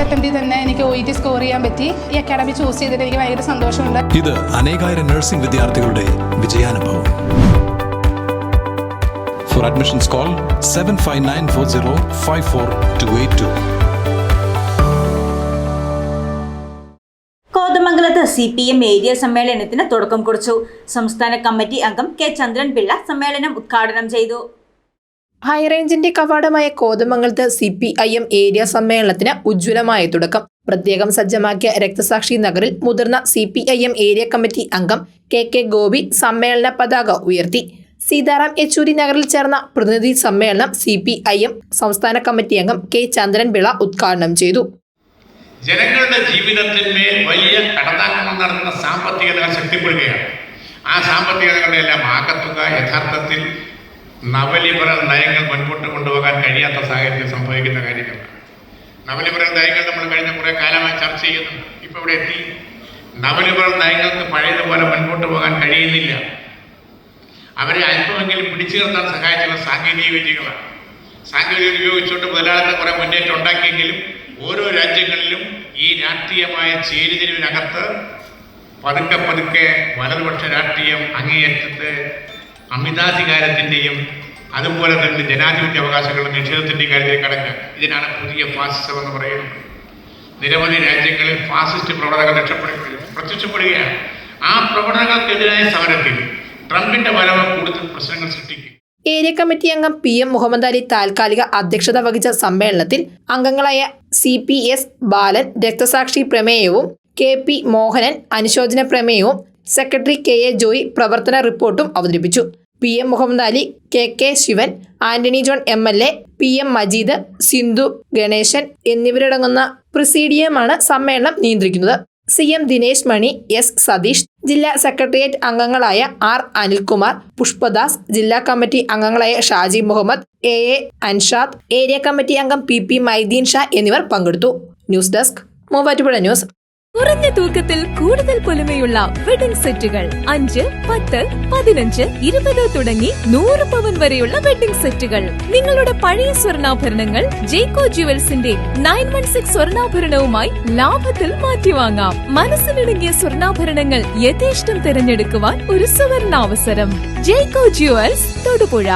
അറ്റംപ്റ്റിൽ തന്നെ എനിക്ക് OET score ചെയ്യാൻ പറ്റി. ഈ അക്കാഡമി ചൂസ് ചെയ്തിട്ട് എനിക്ക് ഭയങ്കര സന്തോഷമുണ്ട്. ഇത് അനേകായിരം നഴ്സിംഗ് വിദ്യാർത്ഥികളുടെ വിജയാനുഭവം. For admissions call 7594054282. കോതമംഗലത്ത് CPM ഏരിയ സമ്മേളനത്തിന് തുടക്കം കുറിച്ചു. സംസ്ഥാന കമ്മിറ്റി അംഗം K. ചന്ദ്രൻപിള്ള സമ്മേളനം ഉദ്ഘാടനം ചെയ്തു. ഹൈറേഞ്ചിന്റെ കവാടമായ കോതമംഗലത്ത് CPIM ഏരിയ സമ്മേളനത്തിന് ഉജ്ജ്വലമായ തുടക്കം. പ്രത്യേകം സജ്ജമാക്കിയ രക്തസാക്ഷി നഗറിൽ മുതിർന്ന CPIM ഏരിയ കമ്മിറ്റി അംഗം KK ഗോപി സമ്മേളന പതാക ഉയർത്തി. സീതാറാം യെച്ചൂരി നഗറിൽ ചേർന്ന പ്രതിനിധി സമ്മേളനം CPIM സംസ്ഥാന കമ്മിറ്റി അംഗം K. ചന്ദ്രൻപിള്ള ഉദ്ഘാടനം ചെയ്തു. ജനങ്ങളുടെ ജീവിതത്തിന്മേൽ വലിയ കടന്നാക്രമണം നടത്തുന്ന സാമ്പത്തിക നയം ശക്തിപ്പെടുകയാണ്. ആ സാമ്പത്തിക നയങ്ങളുടെ എല്ലാം ആകത്തുക യഥാർത്ഥത്തിൽ നവലിബറൽ നയങ്ങൾ മുൻപോട്ട് കൊണ്ടുപോകാൻ കഴിയാത്ത സാഹചര്യത്തിൽ സംഭവിക്കുന്ന കാര്യങ്ങളാണ്. നവലിബറൽ നയങ്ങൾ നമ്മൾ കഴിഞ്ഞ കുറേ കാലമായി ചർച്ച ചെയ്യുന്നുണ്ട്. ഇപ്പോൾ ഇവിടെ എത്തി. നവലിബറൽ നയങ്ങൾക്ക് പഴയതുപോലെ മുൻപോട്ട് പോകാൻ കഴിയുന്നില്ല. അവരെ അല്പമെങ്കിലും പിടിച്ചു നിർത്താൻ സഹായിച്ചുള്ള സാങ്കേതിക വിദ്യകളാണ്. സാങ്കേതിക വിദ്യ ഉപയോഗിച്ചുകൊണ്ട് മുതലാളിത്തം കുറേ മുന്നേറ്റം ഉണ്ടാക്കിയെങ്കിലും ഓരോ രാജ്യങ്ങളിലും ഈ രാഷ്ട്രീയമായ ചേരിതിരിവിനകത്ത് പതുക്കെ വലതുപക്ഷ രാഷ്ട്രീയം അങ്ങേയറ്റത്ത് അമിതാധികാരത്തിൻ്റെയും അതുപോലെ തന്നെ ജനാധിപത്യ അവകാശങ്ങളുടെ നിഷേധത്തിൻ്റെയും കാര്യത്തിൽ കടക്കുക. ഇതിനാണ് പുതിയ ഫാസിസം എന്ന് പറയുന്നത്. നിരവധി രാജ്യങ്ങളിൽ ഫാസിസ്റ്റ് പ്രവണതകൾ പ്രത്യക്ഷപ്പെടുകയാണ്. ആ പ്രവണതകൾക്കെതിരായ സമരത്തിൽ ട്രംപിന്റെ വരവ് കൂടുതൽ പ്രശ്നങ്ങൾ സൃഷ്ടിക്കും. ഏരിയ കമ്മിറ്റി അംഗം PM മുഹമ്മദ് അലി താൽക്കാലിക അധ്യക്ഷത വഹിച്ച സമ്മേളനത്തിൽ അംഗങ്ങളായ CPS ബാലൻ രക്തസാക്ഷി പ്രമേയവും KP മോഹനൻ അനുശോചന പ്രമേയവും സെക്രട്ടറി KA ജോയി പ്രവർത്തന റിപ്പോർട്ടും അവതരിപ്പിച്ചു. PM Muhammad Ali, KK Sivan, Antony John MLA, PM Majeed, Sindhu Ganesan എന്നിവരടങ്ങുന്ന പ്രസിഡിയമാണ് സമ്മേളനം നിയന്ത്രിക്കുന്നത്. CM ദിനേശ് മണി, S സതീഷ്, ജില്ലാ സെക്രട്ടേറിയറ്റ് അംഗങ്ങളായ R അനിൽകുമാർ, പുഷ്പദാസ്, ജില്ലാ കമ്മിറ്റി അംഗങ്ങളായ Shaji Muhammad, AA Anshad, area committee അംഗം PP മൈദീൻ ഷാ എന്നിവർ പങ്കെടുത്തു. News desk Muvattupuzha news. കുറഞ്ഞ തൂക്കത്തിൽ കൂടുതൽ പൊലിമയുള്ള വെഡിംഗ് സെറ്റുകൾ 5, 10, 15, 20 തുടങ്ങി 100 പവൻ വരെയുള്ള വെഡിംഗ് സെറ്റുകൾ. നിങ്ങളുടെ പഴയ സ്വർണ്ണാഭരണങ്ങൾ ജേക്കോ ജുവൽസിന്റെ 916 സ്വർണ്ണാഭരണവുമായി ലാഭത്തിൽ മാറ്റിവാങ്ങാം. മനസ്സിലിണങ്ങിയ സ്വർണ്ണാഭരണങ്ങൾ യഥേഷ്ടം തിരഞ്ഞെടുക്കുവാൻ ഒരു സുവർണാവസരം. ജേക്കോ ജുവൽസ് തൊടുപുഴ.